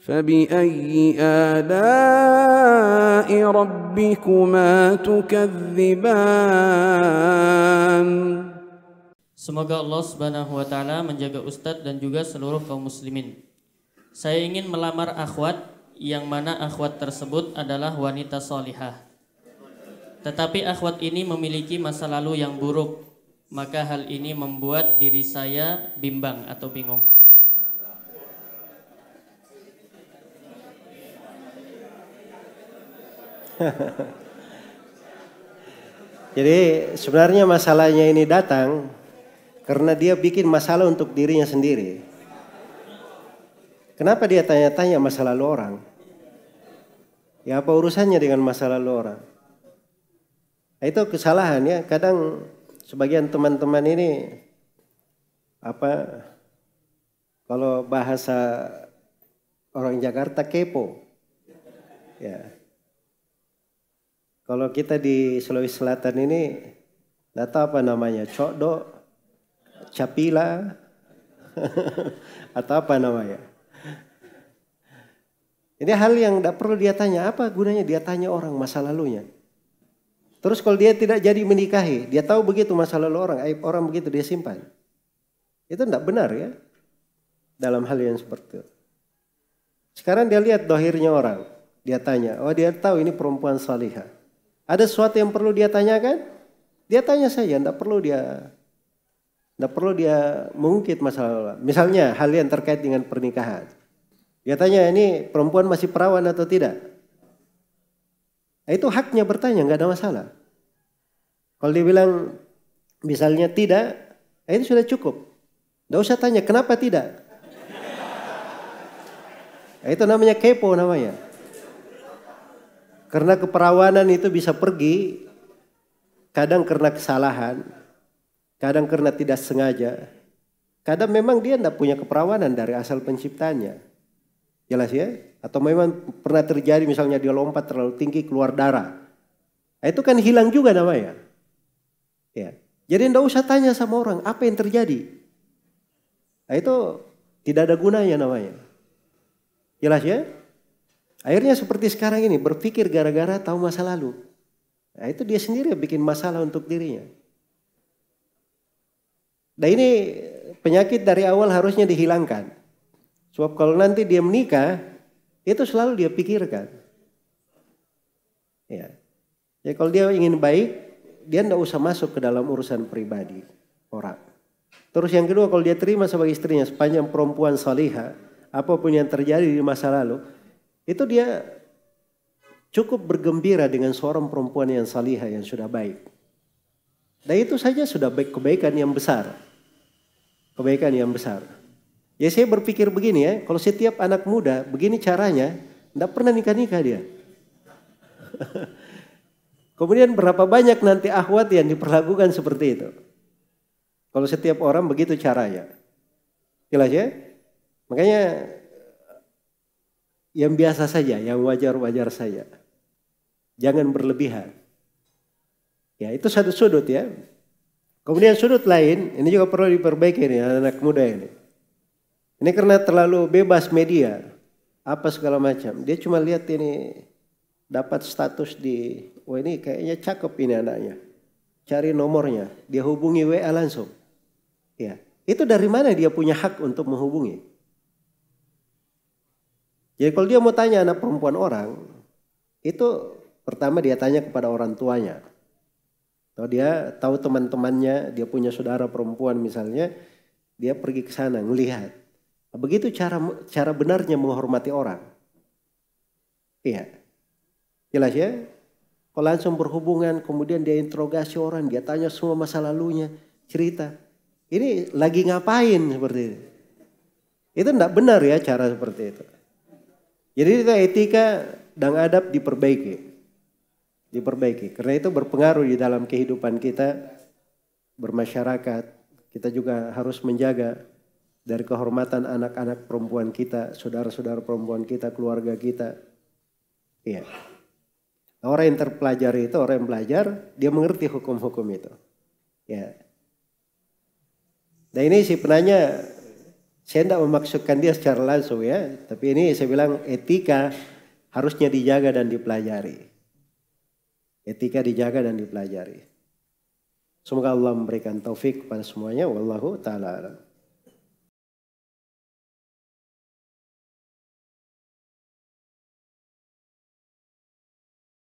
فبأي آلاء ربكما تكذبان. Semoga Allah Subhanahu wa taala menjaga Ustadz dan juga seluruh kaum muslimin. Saya ingin melamar akhwat yang mana akhwat tersebut adalah wanita solihah. Tetapi akhwat ini memiliki masa lalu yang buruk, maka hal ini membuat diri saya bimbang atau bingung. Jadi sebenarnya masalahnya ini datang karena dia bikin masalah untuk dirinya sendiri. Kenapa dia tanya-tanya masa lalu orang? Ya apa urusannya dengan masa lalu orang? Nah, itu kesalahan ya. Kadang sebagian teman-teman ini kalau bahasa orang Jakarta kepo. Ya. Kalau kita di Sulawesi Selatan ini, nggak tahu apa namanya, cokdo, capila, atau apa namanya. Ini hal yang tidak perlu dia tanya, apa gunanya dia tanya orang masa lalunya. Terus kalau dia tidak jadi menikahi, dia tahu begitu masa lalu orang, aib orang begitu dia simpan. Itu tidak benar ya, dalam hal yang seperti itu. Sekarang dia lihat dohirnya orang, dia tanya, oh dia tahu ini perempuan salihah. Ada sesuatu yang perlu dia tanyakan? Dia tanya saja, tidak perlu dia mengungkit masalah. Misalnya hal yang terkait dengan pernikahan. Dia tanya ini perempuan masih perawan atau tidak? Itu haknya bertanya, nggak ada masalah. Kalau dia bilang misalnya tidak, itu sudah cukup. Nggak usah tanya kenapa tidak. Itu namanya kepo namanya. Karena keperawanan itu bisa pergi, kadang karena kesalahan, kadang karena tidak sengaja, kadang memang dia tidak punya keperawanan dari asal penciptanya. Jelas ya? Atau memang pernah terjadi misalnya dia lompat terlalu tinggi keluar darah. Nah, itu kan hilang juga namanya. Ya. Jadi tidak usah tanya sama orang apa yang terjadi. Nah, itu tidak ada gunanya namanya. Jelas ya? Akhirnya seperti sekarang ini berpikir gara-gara tahu masa lalu. Nah, itu dia sendiri yang bikin masalah untuk dirinya. Nah ini penyakit dari awal harusnya dihilangkan. Sebab kalau nanti dia menikah, itu selalu dia pikirkan. Ya. Jadi kalau dia ingin baik, dia tidak usah masuk ke dalam urusan pribadi orang. Terus yang kedua, kalau dia terima sebagai istrinya sepanjang perempuan salihah, apapun yang terjadi di masa lalu, itu dia cukup bergembira dengan seorang perempuan yang salihah yang sudah baik. Dan itu saja sudah kebaikan yang besar. Kebaikan yang besar. Ya saya berpikir begini ya, kalau setiap anak muda begini caranya, tidak pernah nikah-nikah dia. Kemudian berapa banyak nanti akhwat yang diperlakukan seperti itu. Kalau setiap orang begitu caranya. Jelas ya? Makanya yang biasa saja, yang wajar-wajar saja. Jangan berlebihan. Ya, itu satu sudut ya. Kemudian sudut lain, ini juga perlu diperbaiki nih anak muda ini. Ini karena terlalu bebas media, apa segala macam. Dia cuma lihat ini dapat status di, wah ini kayaknya cakep ini anaknya. Cari nomornya, dia hubungi WA langsung. Ya, itu dari mana dia punya hak untuk menghubungi? Jadi kalau dia mau tanya anak perempuan orang, itu pertama dia tanya kepada orang tuanya. Atau dia tahu teman-temannya, dia punya saudara perempuan misalnya, dia pergi ke sana ngelihat. Begitu cara benarnya menghormati orang. Iya. Jelas ya? Kalau langsung berhubungan, kemudian dia interogasi orang, dia tanya semua masa lalunya, cerita. Ini lagi ngapain seperti itu? Itu tidak benar ya cara seperti itu. Jadi itu etika dan adab diperbaiki. Karena itu berpengaruh di dalam kehidupan kita bermasyarakat. Kita juga harus menjaga dari kehormatan anak-anak perempuan kita, saudara-saudara perempuan kita, keluarga kita. Iya. Orang yang terpelajari itu, orang yang belajar, dia mengerti hukum-hukum itu. Ya. Dan ini si penanya Saya tidak memaksudkan dia secara langsung ya, tapi ini saya bilang etika harusnya dijaga dan dipelajari. Etika dijaga dan dipelajari. Semoga Allah memberikan taufik kepada semuanya. Wallahu ta'ala alam.